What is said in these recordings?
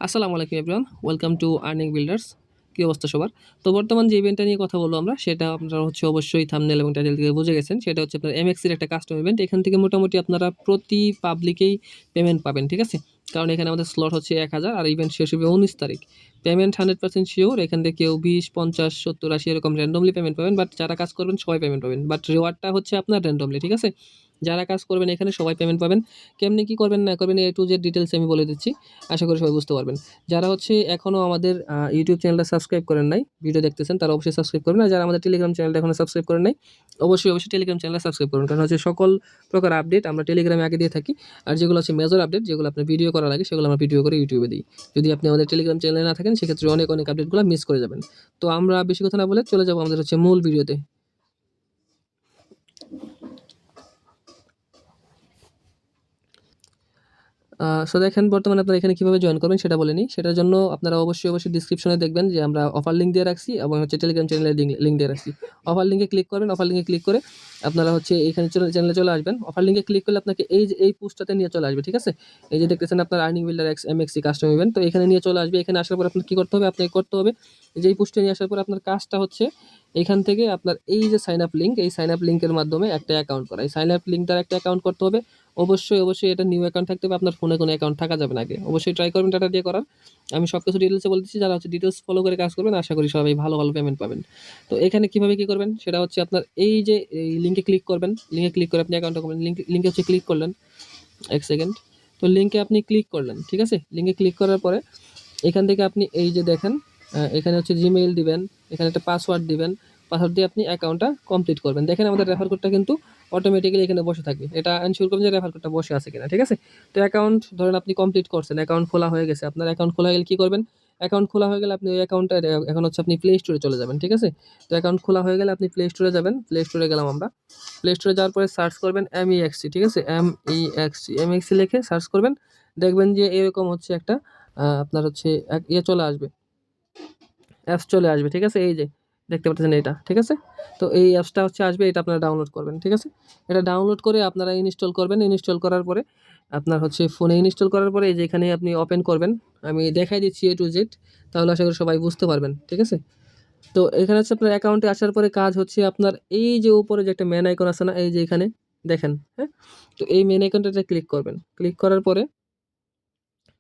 আসসালামু আলাইকুম everyone, welcome to earning builders. কী অবস্থা সবার? তো বর্তমান যে ইভেন্টটা নিয়ে কথা বলবো আমরা, সেটা আপনারা অবশ্যই থাম্বনেল এবং টাইটেল থেকে বুঝে গেছেন। সেটা হচ্ছে আপনার এমএক্সির একটা কাস্টম ইভেন্ট। এখান থেকে মোটামুটি আপনারা প্রতি পাবলিকেই পেমেন্ট পাবেন, ঠিক আছে? কারণ এখানে আমাদের স্লট হচ্ছে 1000 আর ইভেন্ট শেষ হবে 19 তারিখ। Payment 100% sure. এখান থেকে কেউ 20, 50, 70, 80 এরকম র্যান্ডমলি পেমেন্ট পাবেন, বাট যারা কাজ করবেন সবাই পেমেন্ট পাবেন, বাট রিওয়ার্ডটা হচ্ছে আপনার র্যান্ডমলি, ঠিক আছে? যারা কাজ করবেন এখানে সবাই পেমেন্ট পাবেন। কেমনি কী করবেন না করবেন A to Z ডিটেলস আমি বলে দিচ্ছি, আশা করি সবাই বুঝতে পারবেন। যারা হচ্ছে এখনও আমাদের ইউটিউব চ্যানেলটা সাবস্ক্রাইব করেন নাই, ভিডিও দেখতেছেন, তারা অবশ্যই সাবস্ক্রাইব করবেন। আর যারা আমাদের টেলিগ্রাম চ্যানেলটা এখনও সাবস্ক্রাইব করেন নাই, অবশ্যই টেলিগ্রাম চ্যানেলটা সাবস্ক্রাইব করুন। কারণ হচ্ছে সকল প্রকার আপডেট আমরা টেলিগ্রামে আগে দিয়ে থাকি। আর যেগুলো হচ্ছে মেজর আপডেট, যেগুলো আপনার ভিডিও করা লাগে, সেগুলো আমরা ভিডিও করে ইউটিউবে দিই। যদি আপনি আমাদের টেলিগ্রাম চ্যানেলে না থাকেন, সেক্ষেত্রে অনেক আপডেটগুলো মিস করে যাবেন। তো আমরা বেশি কথা না বলে চলে যাবো আমাদের হচ্ছে মূল ভিডিওতে। সো দেখেন, বর্তমানে আপনারা এখানে কীভাবে জয়েন করবেন সেটা বলে নিই। সেটার জন্য আপনারা অবশ্যই ডিসক্রিপশনে দেখবেন যে আমরা অফার লিঙ্ক দিয়ে রাখছি এবং হচ্ছে টেলিগ্রাম চ্যানেলের লিঙ্ক দিয়ে রাখছি। অফার লিঙ্কে ক্লিক করবেন। অফার লিঙ্কে ক্লিক করে আপনারা হচ্ছে এখানে চ্যানেলে চলে আসবেন। অফার লিঙ্কে ক্লিক করলে আপনাকে এই পোস্টটাতে নিয়ে চলে আসবে, ঠিক আছে? এই যে দেখতেছেন আপনার আর্নিং বিল্ডার এমএক্সি কাস্টম ইভেন্ট, তো এখানে নিয়ে চলে আসবে। এখানে আসার পর আপনার কী করতে হবে? আপনাকে করতে হবে যে এই পোস্টে নিয়ে আসার পর আপনার কাজটা হচ্ছে এখান থেকে আপনার এই যে সাইন আপ লিঙ্ক, এই সাইন আপ লিঙ্কের মাধ্যমে একটা অ্যাকাউন্ট করা। এই সাইন আপ লিঙ্ক দ্বারা একটা অ্যাকাউন্ট করতে হবে। অবশ্যই এটা নিউ অ্যাকাউন্ট থাকতে হবে। আপনার ফোনে কোনো অ্যাকাউন্ট থাকা যাবে না আগে। অবশ্যই ট্রাই করবেন ডাটা দিয়ে করার। আমি সব কিছু ডিটেলসে বলে দিচ্ছি। যারা হচ্ছে ডিটেলস ফলো করে কাজ করবেন, আশা করি সবাই ভালো পেমেন্ট পাবেন। তো এখানে কীভাবে কী করবেন সেটা হচ্ছে আপনার এই যে এই লিঙ্কে ক্লিক করবেন। লিঙ্কে ক্লিক করে আপনি অ্যাকাউন্টটা করবেন। লিঙ্কে হচ্ছে ক্লিক করলেন। এক সেকেন্ড। তো লিঙ্কে আপনি ক্লিক করলেন, ঠিক আছে? লিঙ্কে ক্লিক করার পরে এখান থেকে আপনি এই যে দেখেন, এখানে হচ্ছে জিমেইল দিবেন, এখানে একটা পাসওয়ার্ড দিবেন। পাসওয়ার্ড দিয়ে আপনি অ্যাকাউন্টটা কমপ্লিট করবেন। দেখেন আমাদের রেফার কোডটা কিন্তু অটোমেটিক্যালি এখানে বসে থাকবে। এটা এনশিওর করবেন যে রেফার কোডটা বসে আছে কিনা, ঠিক আছে? তো অ্যাকাউন্ট ধরেন আপনি কমপ্লিট করছেন, অ্যাকাউন্ট খোলা হয়ে গেছে। আপনার অ্যাকাউন্ট খোলা হয়ে গেলে কী করবেন? অ্যাকাউন্ট খোলা হয়ে গেলে আপনি ওই অ্যাকাউন্টটা এখন হচ্ছে আপনি প্লে স্টোরে চলে যাবেন, ঠিক আছে? তো অ্যাকাউন্ট খোলা হয়ে গেলে আপনি প্লে স্টোরে যাবেন। প্লে স্টোরে গেলাম আমরা। প্লে স্টোরে যাওয়ার পরে সার্চ করবেন MEXC, ঠিক আছে? MEXC লিখে সার্চ করবেন। দেখবেন যে এরকম হচ্ছে একটা আপনার হচ্ছে চলে আসবে, অ্যাপস চলে আসবে, ঠিক আছে? এই যে দেখতে পাচ্ছেন এটা, ঠিক আছে? তো এই অ্যাপসটা হচ্ছে আসবে, এটা আপনারা ডাউনলোড করবেন, ঠিক আছে? এটা ডাউনলোড করে আপনারা ইনস্টল করবেন। ইনস্টল করার পরে আপনার হচ্ছে ফোনে ইনস্টল করার পরে এই যে এখানে আপনি ওপেন করবেন। আমি দেখাই দিচ্ছি A to Z, তাহলে আশা করি সবাই বুঝতে পারবেন, ঠিক আছে? তো এখানে হচ্ছে আপনার অ্যাকাউন্টে আসার পরে কাজ হচ্ছে আপনার এই যে উপরে যে একটা ম্যান আইকন আছে না, এই যে এখানে দেখেন, হ্যাঁ? তো এই ম্যান আইকনটাতে ক্লিক করবেন। ক্লিক করার পরে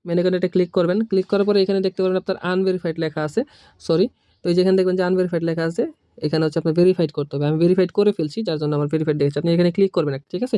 মেন আইকনে এটা ক্লিক করবেন। ক্লিক করার পরে এখানে দেখতে পারবেন আপনার আনভেরিফাইড লেখা আছে। সরি। তো এই যেখানে দেখবেন যে আনভেরিফাইড লেখা আছে, এখানে হচ্ছে আপনার ভেরিফাইড করতে হবে। আমি ভেরিফাইড করে ফেলছি, যার জন্য আমার ভেরিফাইড দেখাচ্ছে। আপনি এখানে ক্লিক করবেন, ঠিক আছে?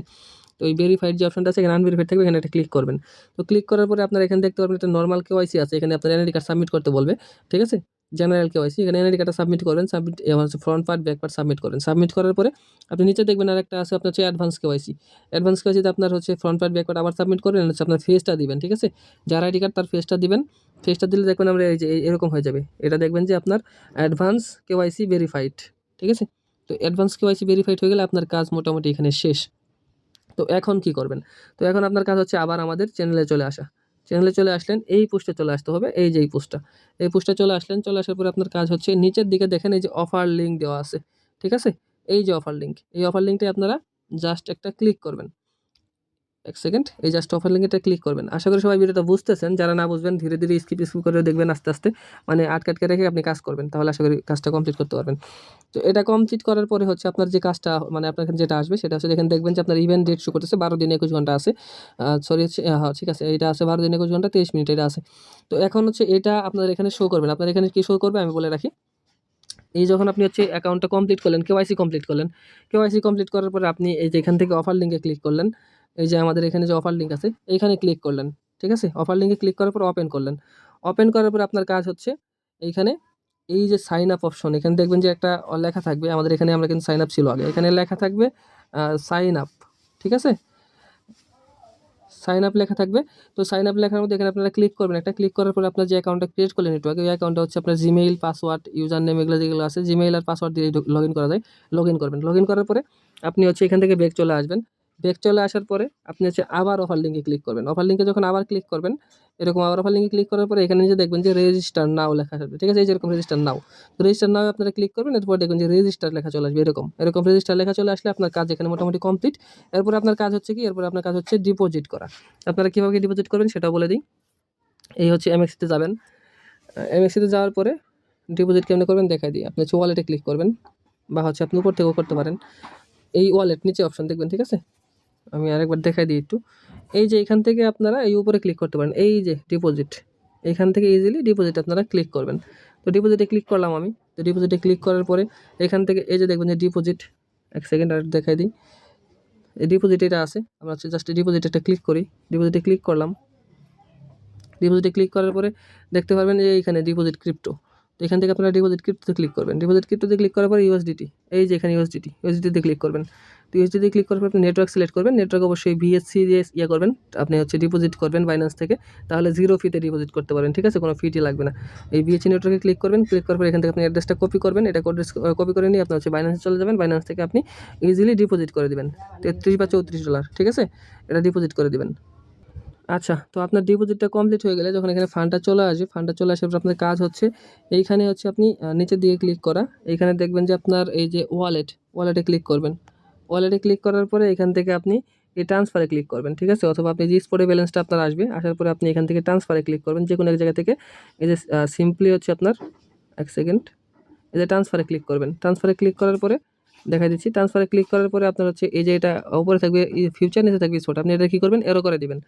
তো এই ভেরিফাইড যে অপশনটা আছে, এখানে আনভেরিফাইড থাকবে, এখানে একটা ক্লিক করবেন। তো ক্লিক করার পরে আপনারা এখানে দেখতে পারবেন একটা নরমাল কেওয়াইসি আছে। এখানে আপনার এনআইডি কার্ড সাবমিট করতে বলবে, ঠিক আছে? জেনারেল কেওয়াইসি, এখানে এনআইডি কার্ডটা সাবমিট করবেন। এবার হচ্ছে front part, back part submit করবেন। সাবমিট করার পরে আপনি নিচে দেখবেন আরেকটা আছে আপনার হচ্ছে অ্যাডভান্স কেওয়াইসি। অ্যাডভান্স কেওয়াইসিতে আপনার হচ্ছে ফ্রন্ট পার্ট, ব্যাক পার্ট আবার সাবমিট করবেন, হচ্ছে আপনার ফেসটা দিবেন, ঠিক আছে? যার আইডি কার্ড তার ফেসটা দিবেন। ফেসটা দিলে দেখবেন আমরা এই যে এরকম হয়ে যাবে। এটা দেখবেন যে আপনার অ্যাডভান্স কেওয়াইসি ভেরিফাইড, ঠিক আছে? তো অ্যাডভান্স কেওয়াইসি ভেরিফাইড হয়ে গেলে আপনার কাজ মোটামুটি এখানে শেষ। তো এখন কি করবেন? তো এখন আপনার কাজ হচ্ছে আবার আমাদের চ্যানেলে চলে আসা। চ্যানেলে চলে আসলেন, এই পোস্টে চলে আসতে হবে। এই যে এই পোস্টটা। এই পোস্টে চলে আসলেন। চলে আসার পরে আপনার কাজ হচ্ছে নিচের দিকে দেখেন এই যে অফার লিঙ্ক দেওয়া আছে, ঠিক আছে? এই যে অফার লিঙ্ক। এই অফার লিঙ্কটায় আপনারা জাস্ট একটা ক্লিক করবেন। এক সেকেন্ড, এই জাস্ট অফার লিঙ্কে ক্লিক করবেন। আশা করি সবাই ভিডিওটা বুঝতেছেন। যারা না বুঝবেন ধীরে স্কিপ করে দেখবেন আস্তে। মানে আটকে রেখে আপনি কাজ করবেন। তাহলে আশা করি কাজটা কমপ্লিট করতে পারবেন। তো এটা কমপ্লিট করার পরে হচ্ছে আপনার যে কাজটা মানে আপনার এখানে যেটা আসবে সেটা হচ্ছে এখানে দেখবেন যে আপনার ইভেন্ট ডেট শো করতেছে 12 দিন 21 ঘন্টা আছে। সরি হচ্ছে হ্যাঁ, ঠিক আছে। এটা আছে 12 দিন 21 ঘন্টা 23 মিনিট এটা আছে। তো এখন হচ্ছে এটা আপনার এখানে শো করবেন। আপনার এখানে কি শো করবে আমি বলে রাখি। এই যখন আপনি হচ্ছে অ্যাকাউন্টটা কমপ্লিট করলেন, কেওয়াইসি কমপ্লিট করলেন। কেওয়াইসি কমপ্লিট করার পরে আপনি এই যে এখান থেকে অফার লিঙ্কে ক্লিক করলেন। এই যে আমাদের এখানে যে অফার লিঙ্ক আছে এইখানে ক্লিক করলেন, ঠিক আছে? অফার লিঙ্কে ক্লিক করার পর ওপেন করলেন। ওপেন করার পরে আপনার কাজ হচ্ছে এইখানে এই যে সাইন আপ অপশন, এখানে দেখবেন যে একটা লেখা থাকবে। আমাদের এখানে আমরা কিন্তু সাইন আপ ছিল আগে। এখানে লেখা থাকবে সাইন আপ, ঠিক আছে? সাইন আপ লেখা থাকবে। তো সাইন আপ লেখার মধ্যে এখানে আপনারা ক্লিক করবেন। একটা ক্লিক করার পরে আপনার যে অ্যাকাউন্টটা ক্রিয়েট করলেন একটু আগে, ওই অ্যাকাউন্টটা হচ্ছে আপনার জিমেইল, পাসওয়ার্ড, ইউজার নেম এগুলো যেগুলো আছে, জিমেইল আর পাসওয়ার্ড দিয়ে লগইন করা যায়। লগইন করবেন। লগইন করার পরে আপনি হচ্ছে এখান থেকে ব্যাক চলে আসবেন। ব্যাক চলে আসার পরে আপনি হচ্ছে আবার অফার লিঙ্কে ক্লিক করবেন। অফার লিঙ্কে যখন আবার ক্লিক করবেন, এরকম আবার অফার লিঙ্কে ক্লিক করার পরে এখানে নিচে দেখবেন যে রেজিস্টার নাও লেখা আসবে, ঠিক আছে? এই যে এরকম রেজিস্টার নাও। তো রেজিস্টার নাও আপনারা ক্লিক করবেন। এরপর দেখবেন যে রেজিস্টার লেখা চলে আসবে এরকম রেজিস্টার লেখা চলে আসলে আপনার কাজ এখানে মোটামুটি কমপ্লিট। এরপর আপনার কাজ হচ্ছে কি? এরপর আপনার কাজ হচ্ছে ডিপোজিট করা। আপনারা কীভাবে ডিপোজিট করবেন সেটাও বলে দিই। এই হচ্ছে এমএক্সিতে যাবেন। এমএক্সিতে যাওয়ার পরে ডিপোজিট কেমনে করবেন দেখাই দিই। আপনি হচ্ছে ওয়ালেটে ক্লিক করবেন, বা হচ্ছে আপনি উপর থেকেও করতে পারেন। এই ওয়ালেট নিচে অপশন দেখবেন, ঠিক আছে? আমি আরেকবার দেখাই দিই একটু। এই যে এখান থেকে আপনারা এই উপরে ক্লিক করতে পারেন, এই যে ডিপোজিট, এখান থেকে ইজিলি ডিপোজিট আপনারা ক্লিক করবেন। তো ডিপোজিটে ক্লিক করলাম আমি। তো ডিপোজিটে ক্লিক করার পরে এখান থেকে এই যে দেখবেন যে ডিপোজিট, এক সেকেন্ড আর দেখাই দিই। এই ডিপোজিট এটা আছে, আমরা হচ্ছে জাস্ট ডিপোজিট একটা ক্লিক করি। ডিপোজিটে ক্লিক করলাম। ডিপোজিটে ক্লিক করার পরে দেখতে পারবেন যে এইখানে ডিপোজিট ক্রিপ্টো। তো এখান থেকে আপনারা ডিপোজিট ক্রিপ্টোতে ক্লিক করবেন। ডিপোজিট ক্রিপ্টোতে ক্লিক করার পরে ইউএসডিটি, এই যে এখানে ইউএসডিটিতে ক্লিক করবেন। তো ইউএসডিতে ক্লিক করার পর আপনি নেটওয়ার্ক সিলেক্ট করবেন। নেটওয়ার্ক অবশ্যই বিএসসি দিয়ে করবেন। আপনি হচ্ছে ডিপোজিট করবেন বাইন্যান্স থেকে, তাহলে 0 ফিতে ডিপোজিট করতে পারেন, ঠিক আছে? কোনো ফিটি লাগবে না। এই বিএসসি নেটওয়ার্কে ক্লিক করবেন। ক্লিক করার পর এখান থেকে আপনি অ্যাড্রেসটা কপি করবেন। এটা কপি করে নিয়ে আপনি হচ্ছে বাইন্যান্সে চলে যাবেন। বাইন্যান্স থেকে আপনি ইজিলি ডিপোজিট করে দিবেন $33 বা $34, ঠিক আছে? এটা ডিপোজিট করে দিবেন। আচ্ছা, তো আপনার ডিপোজিটটা কমপ্লিট হয়ে গেলে যখন এখানে ফান্ডটা চলে আসবে, ফান্ডটা চলে আসার পর আপনার কাজ হচ্ছে এইখানে হচ্ছে আপনি নিচের দিকে ক্লিক করা। এইখানে দেখবেন যে আপনার এই যে ওয়ালেটে ক্লিক করবেন। ওয়ালেটে ক্লিক করার পরে এখান থেকে আপনি এই ট্রান্সফারে ক্লিক করবেন, ঠিক আছে? অথবা আপনি যে স্পটে ব্যালেন্সটা আপনার আসবে, আসার পরে আপনি এখান থেকে ট্রান্সফারে ক্লিক করবেন যে কোনো এক জায়গা থেকে। এই যে সিম্পলি হচ্ছে আপনার, এক সেকেন্ড, এই যে ট্রান্সফারে ক্লিক করবেন। ট্রান্সফারে ক্লিক করার পরে দেখাই দিচ্ছি। ট্রান্সফারে ক্লিক করার পরে আপনার হচ্ছে এই যে এটা উপরে থাকবে ফিউচার, নিচে থাকবে স্পট। আপনি এটা কী করবেন, এরো করে দিবেন।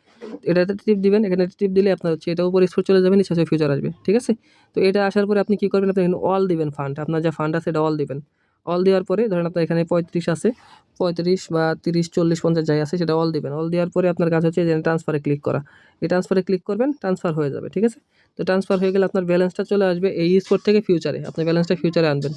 এটাতে টিপ দিবেন, এখানে টিপ দিলে আপনার হচ্ছে এটা উপরে স্পট চলে যাবে, নিচে হচ্ছে ফিউচার আসবে, ঠিক আছে? তো এটা আসার পরে আপনি কী করবেন, আপনি এখানে অল দিবেন ফান্ড, আপনার যা ফান্ড আছে এটা অল দিবেন। অল দেওয়ার পরে ধরেন আপনার এখানে 35 আছে, 35 বা 30, 40, 50 যাই আছে সেটা অল দিবেন। অল দেওয়ার পরে আপনার কাজ হচ্ছে যে ট্রান্সফারে ক্লিক করা। এই ট্রান্সফারে ক্লিক করবেন, ট্রান্সফার হয়ে যাবে, ঠিক আছে? তো ট্রান্সফার হয়ে গেলে আপনার ব্যালেন্সটা চলে আসবে এই স্পট থেকে ফিউচারে। আপনি ব্যালেন্সটা ফিউচারে আনবেন।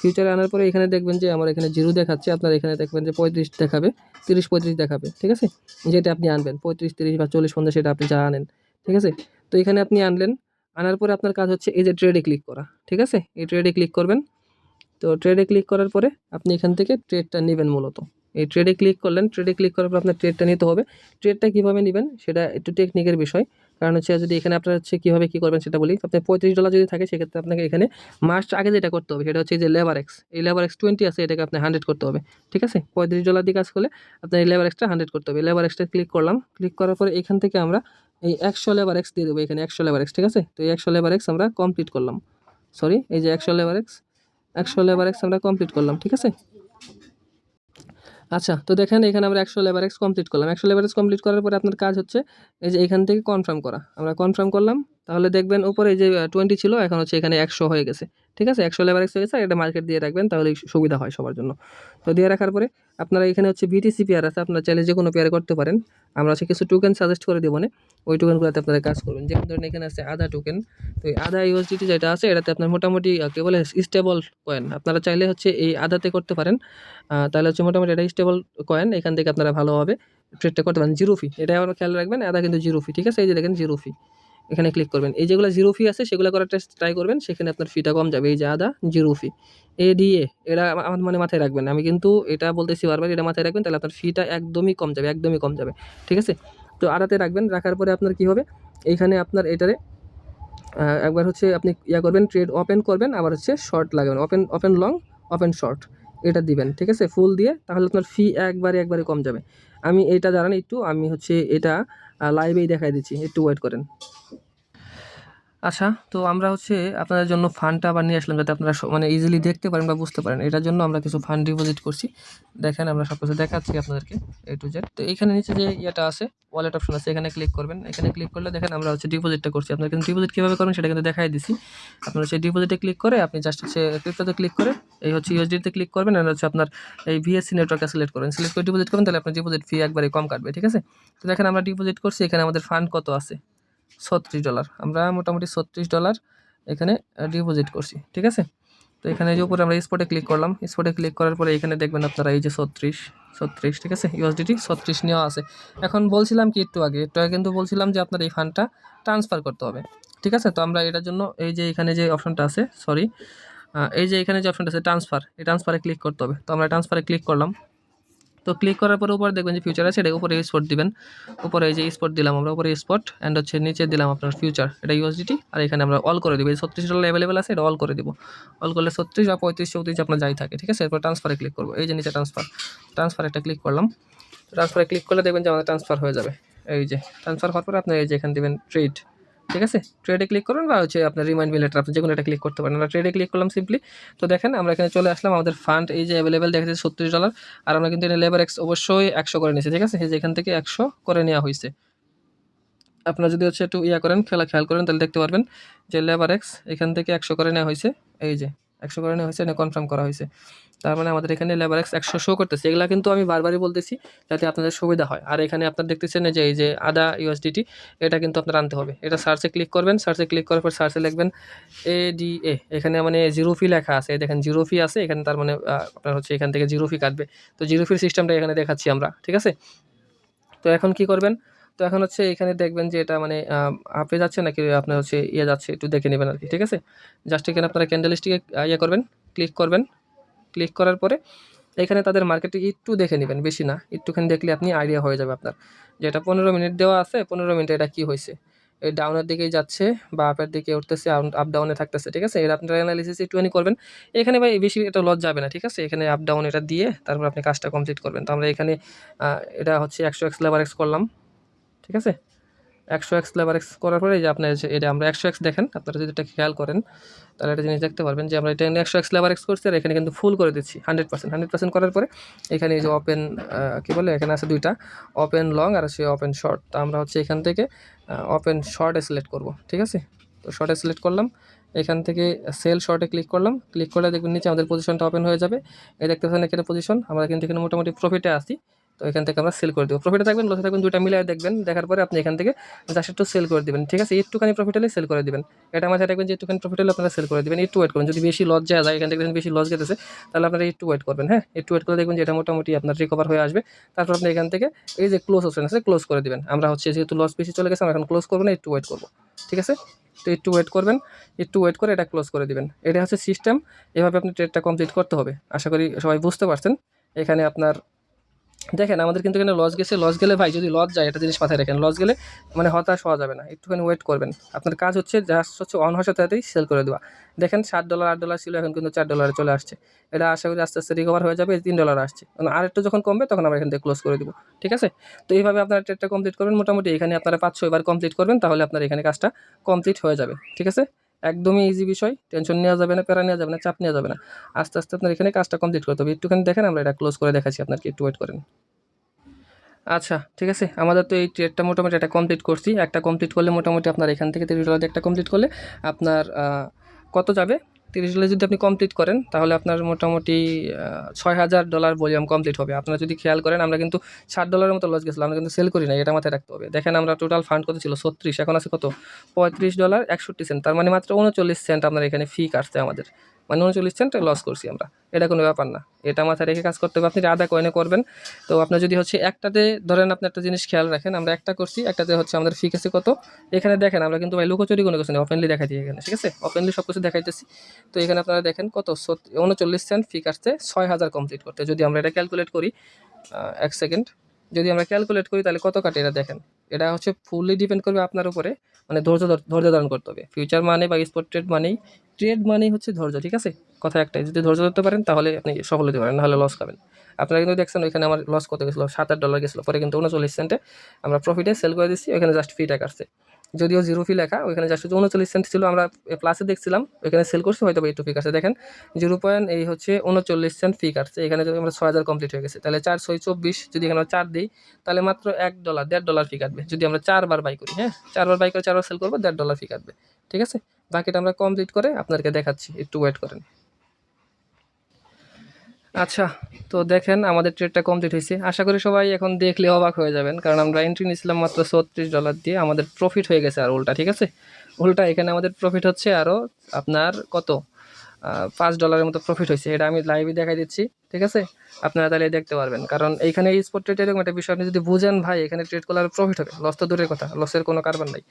ফিউচারে আনার পরে এখানে দেখবেন যে আমার এখানে 0 দেখাচ্ছে, আপনার এখানে দেখবেন যে 35 দেখাবে, 30, 35 দেখাবে, ঠিক আছে? যেটা আপনি আনবেন 35, 30 বা 40, 50 সেটা আপনি যা আনেন, ঠিক আছে? তো এখানে আপনি আনলেন। আনার পরে আপনার কাজ হচ্ছে এই যে ট্রেডে ক্লিক করা, ঠিক আছে? এই ট্রেডে ক্লিক করবেন। তো ট্রেডে ক্লিক করার পরে আপনি এখান থেকে ট্রেডটা নেবেন মূলত। এই ট্রেডে ক্লিক করলেন, ট্রেডে ক্লিক করার পর আপনার ট্রেডটা নিতে হবে। ট্রেডটা কীভাবে নেবেন সেটা একটু টেকনিকের বিষয়। কারণ হচ্ছে যদি এখানে আপনার হচ্ছে কীভাবে কী করবেন সেটা বলি। আপনার $35 যদি থাকে সেক্ষেত্রে আপনাকে এখানে মাস্ট আগে যেটা করতে হবে সেটা হচ্ছে যে লেবার এক্স, এই লেবার এক্স 20 আছে, এটাকে আপনি 100 করতে হবে, ঠিক আছে? $35 দিয়ে কাজ করলে আপনার এই লেবার এক্সটা 100 করতে হবে। লেবার এক্সটা ক্লিক করলাম। ক্লিক করার পরে এখান থেকে আমরা এই 100 লেবার এক্স দিয়ে দেবো, এখানে 100 লেবার এক্স, ঠিক আছে? তো এই 100 লেবার এক্স আমরা কমপ্লিট করলাম। সরি, এই যে 100 লেবার এক্স আমরা কমপ্লিট করলাম, ঠিক আছে? আচ্ছা, তো দেখেন এখানে আমরা 100 লেবার এক্স কমপ্লিট করলাম। 100 লেবার এক্স কমপ্লিট করার পরে আপনার কাজ হচ্ছে এই যে এখান থেকে কনফার্ম করা। আমরা কনফার্ম করলাম। তাহলে দেখবেন উপরে এই যে 20 ছিল, এখন হচ্ছে এখানে 100 হয়ে গেছে, ঠিক আছে? 100 লেবার এক্স হয়ে গেছে। এটা মার্কেট দিয়ে রাখবেন, তাহলে সুবিধা হয় সবার জন্য। তো দিয়ে রাখার পরে আপনারা এখানে হচ্ছে বিটিসি পেয়ার আছে, আপনারা চাইলে যে কোনো পেয়ারে করতে পারেন। আমরা হচ্ছে কিছু টোকেন সাজেস্ট করে দেবো না, ওই টোকেনগুলোতে আপনারা কাজ করবেন। যেমন ধরেন এখানে আছে আদা টোকেন। তো এই আদা ইউএসডিটি যেটা আছে এটাতে আপনার মোটামুটি কী বলে স্টেবল কয়েন। আপনারা চাইলে হচ্ছে এই আদাতে করতে পারেন। তাহলে হচ্ছে মোটামুটি এটা স্টেবল কয়েন। এখান থেকে আপনারা ভালোভাবে ট্রেডটা করতে পারেন। 0 ফি, এটা আবার খেয়াল রাখবেন, আদা কিন্তু 0 ফি, ঠিক আছে? এই যে দেখেন 0 ফি, এখানে ক্লিক করবেন। এই যেগুলো 0 ফি আছে সেগুলো করার ট্রাই করবেন, সেখানে আপনার ফিটা কম যাবে। এই যে আদা 0 ফি, এডিএ, এটা আমার মানে মাথায় রাখবেন। আমি কিন্তু এটা বলতেছি বারবার, এটা মাথায় রাখবেন, তাহলে আপনার ফিটা একদমই কম যাবে, একদমই কম যাবে, ঠিক আছে? তো আদাতে রাখবেন। রাখার পরে আপনার কী হবে, এইখানে আপনার এটারে একবার হচ্ছে আপনি করবেন, ট্রেড ওপেন করবেন, আবার হচ্ছে শর্ট লাগাবেন, ওপেন লং, ওপেন শর্ট, এটা দিবেন, ঠিক আছে? ফুল দিয়ে, তাহলে আপনার ফি একবারে কম যাবে। আমি এটা জানান একটু, আমি হচ্ছে এটা লাইভেই দেখাই দিচ্ছি, একটু ওয়েট করেন। আচ্ছা, তো আমরা হচ্ছে আপনাদের জন্য ফান্ডটা আবার নিয়ে আসলাম যাতে আপনারা মানে ইজিলি দেখতে পারেন বা বুঝতে পারেন। এটার জন্য আমরা কিছু ফান্ড ডিপোজিট করছি। দেখেন আমরা সব কিছু দেখাচ্ছি আপনাদেরকে A to Z। তো এখানে নিচে যে ইয়েটা আছে, ওয়ালেট অপশন আছে, এখানে ক্লিক করবেন। এখানে ক্লিক করলে দেখেন আমরা হচ্ছে ডিপোজিটটা করছি। আপনারা কিন্তু ডিপোজিট কীভাবে করবেন সেটা কিন্তু দেখাই দিছি। আপনারা সেই ডিপোজিটে ক্লিক করে আপনি জাস্ট হচ্ছে ক্রিপ্টোতে ক্লিক করে এই হচ্ছে ইউএসডিতে ক্লিক করবেন, আর হচ্ছে আপনার এই ভিএসসি নেটওয়ার্কটা সিলেক্ট করবেন। সিলেক্ট করে ডিপোজিট করবেন, তাহলে আপনার ডিপোজিট ফি একবারে কম কাটবে, ঠিক আছে? তো দেখেন আমরা ডিপোজিট করছি, এখানে আমাদের ফান্ড কত আছে, $36। আমরা মোটামুটি $36 এখানে ডিপোজিট করছি, ঠিক আছে? তো এখানে যে উপরে আমরা স্পটে ক্লিক করলাম। স্পটে ক্লিক করার পরে এখানে দেখবেন আপনারা এই যে 36, ঠিক আছে? ইউএসডিটি 36 নেওয়া আছে। এখন বলছিলাম কি একটু আগে কিন্তু বলছিলাম যে আপনার এই ফান্ডটা ট্রান্সফার করতে হবে, ঠিক আছে? তো আমরা এটার জন্য এই যে এখানে যে অপশনটা আছে, সরি, এই যে এখানে যে অপশনটা আছে ট্রান্সফার, এই ট্রান্সফারে ক্লিক করতে হবে। তো আমরা ট্রান্সফারে ক্লিক করলাম। তো ক্লিক করার পরে উপরে দেখবেন যে ফিউচার আছে, এটা উপরে স্পট দিবেন। উপরে এই যে স্পট দিলাম আমরা, উপরে স্পট, অ্যান্ড হচ্ছে নিচে দিলাম আপনার ফিউচার, এটা ইউএসডিটি, আর এখানে আমরা অল করে দেবো। এই $36 অ্যাভেলেবেল আছে, এটা অল করে দেবো। অল করলে 36 বা 35, 34 আপনার যাই থাকে, ঠিক আছে? এরপর ট্রান্সফারে ক্লিক করবো। এই যে নিচে ট্রান্সফার একটা ক্লিক করলাম। ট্রান্সফারে ক্লিক করলে দেখবেন যে আমাদের ট্রান্সফার হয়ে যাবে। এই যে ট্রান্সফার হওয়ার পরে আপনি এই যে এখানে দেবেন ট্রেড, ঠিক আছে, ট্রেডে ক্লিক করবেন বা হচ্ছে আপনার রিমাইন্ড মি লেটার, আপনি যে কোনো একটা ক্লিক করতে পারেন। আমরা ট্রেডে ক্লিক করলাম সিম্পলি। তো দেখেন আমরা এখানে চলে আসলাম, আমাদের ফান্ড এই যে অ্যাভেলেবেল দেখা যাচ্ছে $36, আর আমরা কিন্তু এখানে লেবার এক্স অবশ্যই 100 করে নিয়েছি। ঠিক আছে, এই যে এখান থেকে 100 করে নেওয়া হয়েছে। আপনারা যদি হচ্ছে একটু করেন, খেয়াল করেন, তাহলে দেখতে পারবেন যে লেবার এক্স এখান থেকে 100 করে নেওয়া হয়েছে। এই যে 100 করে নেওয়া হয়েছে, এটা কনফার্ম করা হয়েছে। তার মানে আমাদের এখানে লেবার এক্স 100 শো করতেছে। এগুলা কিন্তু আমি বারবারই বলতেছি যাতে আপনাদের সুবিধা হয়। আর এখানে আপনারা দেখতেছেন যে এই যে আদা ইউএসডিটি, এটা কিন্তু আপনার আনতে হবে। এটা সার্চে ক্লিক করবেন, সার্চে ক্লিক করার পর সার্চে লিখবেন ADA, এখানে মানে জিরো ফি লেখা আছে, দেখেন জিরো ফি আছে এখানে, তার মানে আপনার হচ্ছে এখান থেকে জিরো ফি কাটবে। তো জিরো ফির সিস্টেমটা এখানে দেখাচ্ছি আমরা। ঠিক আছে, তো এখন কি করবেন, তো এখন হচ্ছে এখানে দেখবেন যে এটা মানে আপে যাচ্ছে নাকি আপনার হচ্ছে যাচ্ছে, একটু দেখে নেবেন আর কি। ঠিক আছে, জাস্ট এখানে আপনারা ক্যান্ডেলস্টিকে করবেন, ক্লিক করবেন। ক্লিক করার পরে এখানে তাদের মার্কেটে একটু দেখে নেবেন, বেশি না, একটুখানি দেখলে আপনি আইডিয়া হয়ে যাবে আপনার, যে এটা 15 মিনিট দেওয়া আছে, 15 মিনিটে এটা কী হয়েছে, এই ডাউনের দিকেই যাচ্ছে বা আপের দিকে উঠতেছে, আপ ডাউনে থাকতেছে। ঠিক আছে, এটা আপনারা অ্যানালিসিস একটুখানি করবেন। এখানে ভাই বেশি এটা লস যাবে না। ঠিক আছে, এখানে আপ ডাউন এটা দিয়ে তারপর আপনি কাজটা কমপ্লিট করবেন। তো আমরা এখানে এটা হচ্ছে 100x লেবার এক্স করলাম। ঠিক আছে, 100x লেবার এক্স করার পরে এই যে আপনার এটা আমরা 100x দেখেন, আপনারা যদি এটা খেয়াল করেন তাহলে একটা জিনিস দেখতে পারবেন যে আমরা এটা 100x লেবার এক্স করছি, আর এখানে কিন্তু ফুল করে দিচ্ছি 100% করার পরে এখানে এই যে ওপেন কী বলে, এখানে আছে দুইটা, ওপেন লং আর আছে ওপেন শর্ট। তো আমরা হচ্ছে এখান থেকে ওপেন শর্টে সিলেক্ট করব। ঠিক আছে, তো শর্টে সিলেক্ট করলাম, এখান থেকে সেল শর্টে ক্লিক করলাম। ক্লিক করলে দেখবেন নিচে আমাদের পজিশনটা ওপেন হয়ে যাবে। এই দেখতে পাচ্ছেন এখানে পজিশন, আমরা কিন্তু এখানে মোটামুটি প্রফিটে আসি। তো এখান থেকে আমরা সেল করে দেবো, প্রফিটে থাকবেন লসে থাকবেন দুইটা মিলিয়ে দেখবেন, দেখার পরে আপনি এখান থেকে জাস্ট একটু সেল করে দেবেন। ঠিক আছে, একটুখানি প্রফিট হলে সেল করে দেবেন। এটা মাথায় রাখবেন যে একটুখানি প্রফিট হলে আপনারা সেল করে দেবেন। একটু ওয়েট করুন, যদি বেশি লস যায় এখান থেকে বেশি লস গেতেছে, তাহলে আপনারা একটু ওয়েট করবেন। হ্যাঁ, একটু ওয়েট করে দেখবেন যে এটা মোটামুটি আপনার রিকভার হয়ে আসবে। তারপর আপনি এখান থেকে এই যে ক্লোজ অপশন আছে, ক্লোজ করে দেবেন। আমরা হচ্ছে যেহেতু লস বেশি চলে গেছে, আমরা এখন ক্লোজ করবো না, একটু ওয়েট করবো। ঠিক আছে, তো একটু ওয়েট করবেন, একটু ওয়েট করে এটা ক্লোজ করে দিবেন। এটা হচ্ছে সিস্টেম, এভাবে আপনি ট্রেডটা কমপ্লিট করতে হবে। আশা করি সবাই বুঝতে পারছেন। এখানে আপনার দেখেন আমাদের কিন্তু এখানে লস গেছে, লস গেলে ভাই যদি লস যায় একটা জিনিস মাথায় রাখেন, লস গেলে মানে হতাশ হওয়া যাবে না, একটুখানি ওয়েট করবেন। আপনার কাজ হচ্ছে জাস্ট হচ্ছে অন হওয়ার সাথে সাথেই সেল করে দেওয়া। দেখেন $7 $8 ছিল, এখন কিন্তু $4 চলে আসছে। এটা আশা করি আস্তে আস্তে রিকভার হয়ে যাবে, $3 আসছে, আর একটু যখন কমবে তখন আমরা এখান থেকে ক্লোজ করে দেবো। ঠিক আছে, তো এইভাবে আপনারা ট্রেডটা কমপ্লিট করবেন। মোটামুটি এখানে আপনারা 5-6 বার কমপ্লিট করবেন, তাহলে আপনার এখানে কাজটা কমপ্লিট হয়ে যাবে। ঠিক আছে, একদমই ইজি বিষয়, টেনশন নেওয়া যাবে না, প্যারা নেওয়া যাবে না, চাপ নেওয়া যাবে না। আস্তে আস্তে আপনার এখানে কাজটা কমপ্লিট করতে হবে। একটুখানি দেখেন, আমরা এটা ক্লোজ করে দেখাচ্ছি আপনাকে, একটু ওয়েট করেন। আচ্ছা, ঠিক আছে, আমাদের তো এই ট্রেডটা মোটামুটি একটা কমপ্লিট করছি। একটা কমপ্লিট করলে মোটামুটি আপনার এখান থেকে $30 একটা কমপ্লিট করলে আপনার কত যাবে, $30 যদি আপনি কমপ্লিট করেন তাহলে আপনার মোটামুটি $6,000 ভলিউম কমপ্লিট হবে। আপনারা যদি খেয়াল করেন আমরা কিন্তু $60 মতো লস গেছিলাম, আমরা কিন্তু সেল করি না, এটা মাথায় রাখতে হবে। দেখেন আমরা টোটাল ফান্ড কত ছিল 36, এখন আছে কত $35.61, তার মানে মাত্র 39 সেন্ট আপনার এখানে ফি কাটছে আমাদের, মানে 39 সেন্ট লস করছি আমরা। এটা কোনো ব্যাপার না, এটা মাথায় রেখে কাজ করতে হবে। আপনি আদা কয়েনে করবেন, তো আপনার যদি হচ্ছে একটাতে ধরেন, আপনি একটা জিনিস খেয়াল রাখেন, আমরা একটা করছি, একটাতে হচ্ছে আমাদের ফি আছে কত, এখানে দেখেন আমরা কিন্তু ভাই লুকোচুরি কোনো কিছু নেই, ওপেনলি দেখাই দিই এখানে। ঠিক আছে, ওপেনলি সব কিছু দেখাইতেছি। তো এখানে আপনারা দেখেন কত 39 সেন্ট ফি কাটছে 6,000 কমপ্লিট করতে। যদি আমরা এটা ক্যালকুলেট করি, এক সেকেন্ড, যদি আমরা ক্যালকুলেট করি তাহলে কত কাটে এটা দেখেন। এটা হচ্ছে ফুললি ডিপেন্ড করবে আপনার উপরে, মানে ধৈর্য ধারণ করতে হবে। ফিউচার মানে বা স্পট ট্রেড মানেই হচ্ছে ধৈর্য। ঠিক আছে, কথা একটাই, যদি ধৈর্য ধরতে পারেন তাহলে আপনি সফল হতে পারেন, নাহলে লস খাবেন। আপনারা কিন্তু দেখছেন ওইখানে আমার লস কত গেছিলো, $7-8 গেছিলো, পরে কিন্তু 39 সেন্টে আমরা প্রফিটে সেল করে দিচ্ছি। ওইখানে জাস্ট ফিটা কাটছে, যদিও জিরো ফি লেখা, ওইখানে জাস্ট 39 সেন্ট ছিল, আমরা প্লাসে দেখছিলাম, ওইখানে সেল করছি, হয়তো একটু ফি কাটছে। দেখেন 39 সেন্ট ফি কাটছে। এখানে যদি আমরা 6,000 কমপ্লিট হয়ে গেছে, তাহলে 4-6-24, যদি এখানে 4 দিই তাহলে মাত্র $1 $1.5 ফি কাটবে। যদি আমরা 4 বার বাই করি, হ্যাঁ 4 বার বাই করে 4 বার সেল করবো, $1.5 ফি কাটবে। ঠিক আছে, বাকিটা আমরা কমপ্লিট করে আপনাদেরকে দেখাচ্ছি, একটু ওয়েট করেন। আচ্ছা, তো দেখেন আমাদের ট্রেডটা কমপ্লিট হয়েছে। আশা করি সবাই এখন দেখলে অবাক হয়ে যাবেন, কারণ আমরা এন্ট্রি নিয়েছিলাম মাত্র $36 দিয়ে, আমাদের প্রফিট হয়ে গেছে আর উল্টা। ঠিক আছে, উল্টা এখানে আমাদের প্রফিট হচ্ছে আরও আপনার কত, $5 মতো প্রফিট হয়েছে। এটা আমি লাইভে দেখাই দিচ্ছি। ঠিক আছে, আপনারা তাহলে দেখতে পারবেন, কারণ এইখানে এই স্পট ট্রেড এরকম একটা বিষয়, আপনি যদি বুঝেন ভাই এখানে ট্রেড করলে আর প্রফিট হবে, লস তো দূরের কথা, লসের কোনো কারবার নাই।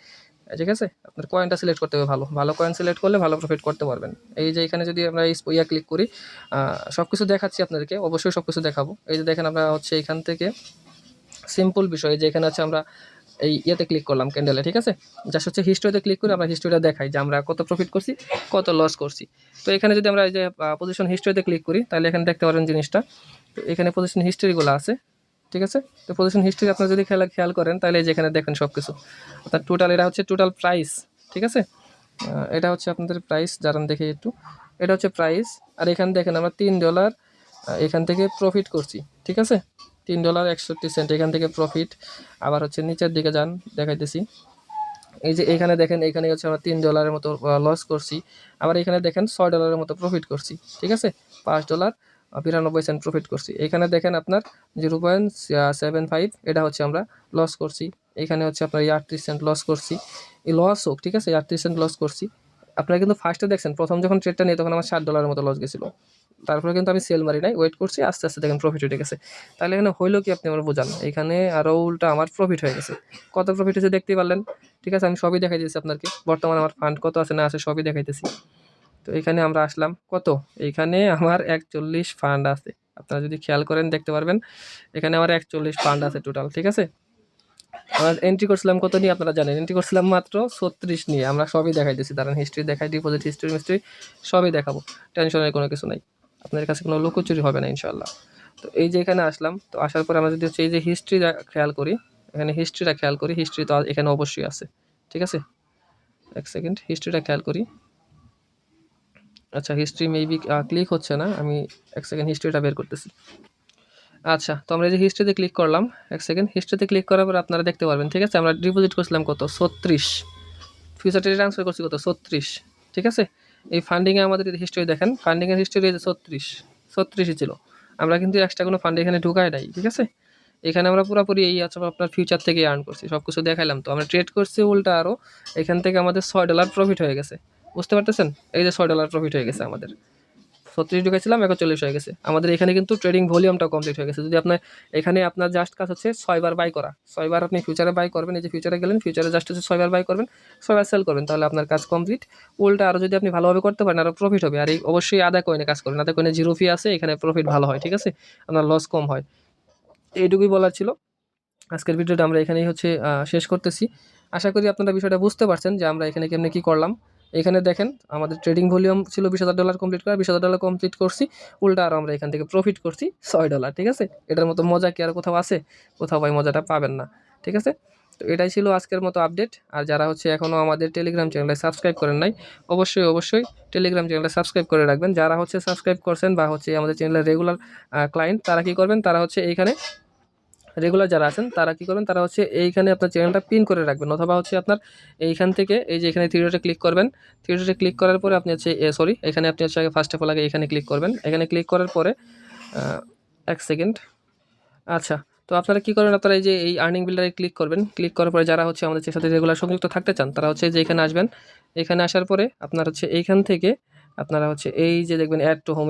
ঠিক আছে, আপনার কয়েনটা সিলেক্ট করতে হবে, ভালো কয়েন সিলেক্ট করলে ভালো প্রফিট করতে পারবেন। এই যে এখানে যদি আমরা ক্লিক করি, সব কিছু দেখাচ্ছি আপনাদেরকে, অবশ্যই সব কিছু দেখাবো। এই যে দেখেন আমরা হচ্ছে এখান থেকে সিম্পল বিষয়, যে এখানে হচ্ছে আমরা এই ক্লিক করলাম ক্যান্ডেলে। ঠিক আছে, জাস্ট হচ্ছে হিস্ট্রিতে ক্লিক করে আমরা হিস্ট্রিটা দেখাই যে আমরা কত প্রফিট করছি, কত লস করছি। তো এখানে যদি আমরা এই যে পজিশন হিস্ট্রিতে ক্লিক করি, তাহলে এখানে দেখতে পারেন জিনিসটা, তো এখানে পজিশন হিস্ট্রিগুলো আছে। ঠিক আছে, তো পজিশন হিস্ট্রি আপনারা যদি খেয়াল করেন তাহলে যেখানে দেখেন সব কিছু আপনার টোটাল, এটা হচ্ছে টোটাল প্রাইস, ঠিক আছে। এটা হচ্ছে আপনাদের প্রাইস, দাঁড়ান দেখে একটু, এটা হচ্ছে প্রাইস। আর এখানে দেখেন আমরা $3 এখান থেকে প্রফিট করছি, ঠিক আছে। $3.61 এখান থেকে প্রফিট। আবার হচ্ছে নিচের দিকে যান, দেখাইতেছি। এই যে এখানে দেখেন, এখানে হচ্ছে আমরা $3 মতো লস করছি। আবার এখানে দেখেন $6 মতো প্রফিট করছি, ঠিক আছে। $5.92 প্রফিট করছি। এখানে দেখেন আপনার 0.75 এটা হচ্ছে আমরা লস করছি। এখানে হচ্ছে আপনার 38 সেন্ট লস করছি। এই লস হোক, ঠিক আছে, 38 সেন্ট লস করছি। আপনারা কিন্তু ফার্স্টে দেখছেন প্রথম যখন ট্রেডটা নিয়ে তখন আমার $60 মতো লস গেছিলো। তারপরে কিন্তু আমি সেল মারি নাই, ওয়েট করছি, আস্তে আস্তে দেখেন প্রফিট হয়ে গেছে। তাহলে এখানে হইলো কি আপনি আমার বোঝান, এখানে আরও উল্টা আমার প্রফিট হয়ে গেছে। কত প্রফিট হয়েছে দেখতেই পারলেন, ঠিক আছে। আমি সবই দেখাই দিয়েছি আপনাকে, বর্তমানে আমার ফান্ড কত আছে না আছে সবই দেখাইতেছি। তো এখানে আমরা আসলাম কত, এইখানে আমার 41 ফান্ড আছে। আপনারা যদি খেয়াল করেন দেখতে পারবেন এখানে আমার 41 ফান্ড আছে টোটাল, ঠিক আছে। আমরা এন্ট্রি করছিলাম কত নিয়ে আপনারা জানেন, এন্ট্রি করছিলাম মাত্র 36 নিয়ে। আমরা সবই দেখাইতেছি, দাঁড়ান হিস্ট্রি দেখাই, ডিপোজিট হিস্ট্রি মিস্ট্রি সবই দেখাবো, টেনশনের কোনো কিছু নাই। আপনাদের কাছে কোনো লুকোচুরি হবে না ইনশাল্লাহ। তো এই যে এখানে আসলাম, তো আসার পরে আমরা যদি হচ্ছে এই যে হিস্ট্রি খেয়াল করি, এখানে হিস্ট্রিটা খেয়াল করি, হিস্ট্রি তো এখানে অবশ্যই আছে, ঠিক আছে। এক সেকেন্ড, হিস্ট্রিটা খেয়াল করি। আচ্ছা, হিস্ট্রি মেবি ক্লিক হচ্ছে না, আমি এক সেকেন্ড হিস্ট্রিটা বের করতেছি। আচ্ছা, তো আমরা এই যে হিস্ট্রিতে ক্লিক করলাম, এক সেকেন্ড, হিস্ট্রিতে ক্লিক করার পর আপনারা দেখতে পারবেন, ঠিক আছে। আমরা ডিপোজিট করছিলাম কত, 36, ফিউচার ট্রেডে ট্রান্সফার করছি কত, 36, ঠিক আছে। এই ফান্ডিংয়ে আমাদের হিস্ট্রি দেখেন, ফান্ডিংয়ের হিস্ট্রি এই যে 36ই ছিল। আমরা কিন্তু এক্সট্রা কোনো ফান্ড এখানে ঢুকাই নাই, ঠিক আছে। এখানে আমরা পুরোপুরি এই আছে আপনার ফিউচার থেকে আর্ন করছি, সব কিছু দেখাইলাম। তো আমরা ট্রেড করছি উল্টা আরও, এখান থেকে আমাদের $6 প্রফিট হয়ে গেছে, বুঝতে পারতেছেন। এই যে $6 প্রফিট হয়ে গেছে আমাদের, 36 ঢুকেছিলাম, 41 হয়ে গেছে আমাদের। এখানে কিন্তু ট্রেডিং ভলিউমটাও কমপ্লিট হয়ে গেছে। যদি আপনার এখানে আপনার জাস্ট কাজ হচ্ছে 6বার বাই করা, 6বার আপনি ফিউচারে বাই করবেন। এই যে ফিউচারে গেলেন, ফিউচারে জাস্ট হচ্ছে 6বার বাই করবেন, 6বার সেল করবেন, তাহলে আপনার কাজ কমপ্লিট। উল্টা আরও যদি আপনি ভালোভাবে করতে পারেন আরও প্রফিট হবে। আর এই অবশ্যই আদা কয়েনে কাজ করবেন, আদা কয়েনে জিরো ফি আছে, এখানে প্রফিট ভালো হয়, ঠিক আছে, আপনার লস কম হয়। এইটুকুই বলার ছিল। আজকের ভিডিওটা আমরা এখানেই হচ্ছে শেষ করতেছি। আশা করি আপনারা বিষয়টা বুঝতে পারছেন যে আমরা এখানে কেমনে কী করলাম। এখানে দেখেন আমাদের ট্রেডিং ভলিউম ছিল $20,000 কমপ্লিট করা, $20,000 কমপ্লিট করছি, উল্টা আর আমরা এখান থেকে প্রফিট করছি $6, ঠিক আছে। এটার মতো মজা কি আর কোথাও আছে? কোথাও ভাই মজাটা পাবেন না, ঠিক আছে। তো এটাই ছিল আজকের মতো আপডেট। আর যারা হচ্ছে এখনও আমাদের টেলিগ্রাম চ্যানেলে সাবস্ক্রাইব করেন নাই, অবশ্যই টেলিগ্রাম চ্যানেলটা সাবস্ক্রাইব করে রাখবেন। যারা হচ্ছে সাবস্ক্রাইব করছেন বা হচ্ছে আমাদের চ্যানেলের রেগুলার ক্লায়েন্ট, তারা কী করবেন, তারা হচ্ছে এইখানে রেগুলার যারা আছেন তারা কী করবেন, তারা হচ্ছে এইখানে আপনার চ্যানেলটা পিন করে রাখবেন, অথবা হচ্ছে আপনার এইখান থেকে এই যে এখানে থ্রি ডটে ক্লিক করবেন। থ্রি ডটে ক্লিক করার পরে আপনি হচ্ছে এখানে আপনি হচ্ছে আগে ফার্স্ট অফ অল আগে এখানে ক্লিক করবেন। এখানে ক্লিক করার পরে এক সেকেন্ড, আচ্ছা, তো আপনারা কী করেন, আপনারা এই যে এই আর্নিং বিল্ডারে ক্লিক করবেন। ক্লিক করার পরে যারা হচ্ছে আমাদের সাথে রেগুলার সংযুক্ত থাকতে চান তারা হচ্ছে যে এখানে আসবেন। এখানে আসার পরে আপনার হচ্ছে এইখান থেকে আপনারা হচ্ছে এই যে দেখবেন অ্যাড টু হোম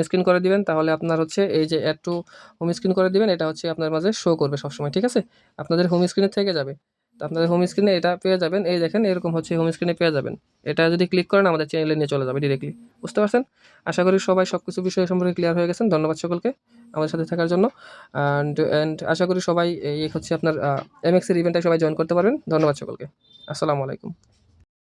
স্ক্রিন করে দিবেন। তাহলে আপনার হচ্ছে এই যে অ্যাড টু হোম স্ক্রিন করে দিবেন, এটা হচ্ছে আপনার মাঝে শো করবে সবসময়, ঠিক আছে। আপনাদের হোম স্ক্রিনে থেকে যাবে, তো আপনাদের হোম স্ক্রিনে এটা পেয়ে যাবেন। এই দেখেন এরকম হচ্ছে হোম স্ক্রিনে পেয়ে যাবেন। এটা যদি ক্লিক করেন আমাদের চ্যানেলে নিয়ে চলে যাবে ডিরেক্টলি, বুঝতে পারছেন। আশা করি সবাই সব কিছু বিষয় সম্পর্কে ক্লিয়ার হয়ে গেছেন। ধন্যবাদ সকলকে আমাদের সাথে থাকার জন্য। অ্যান্ড আশা করি সবাই এই হচ্ছে আপনার এমএক্সের ইভেন্টে সবাই জয়েন করতে পারবেন। ধন্যবাদ সকলকে, আসসালামু আলাইকুম।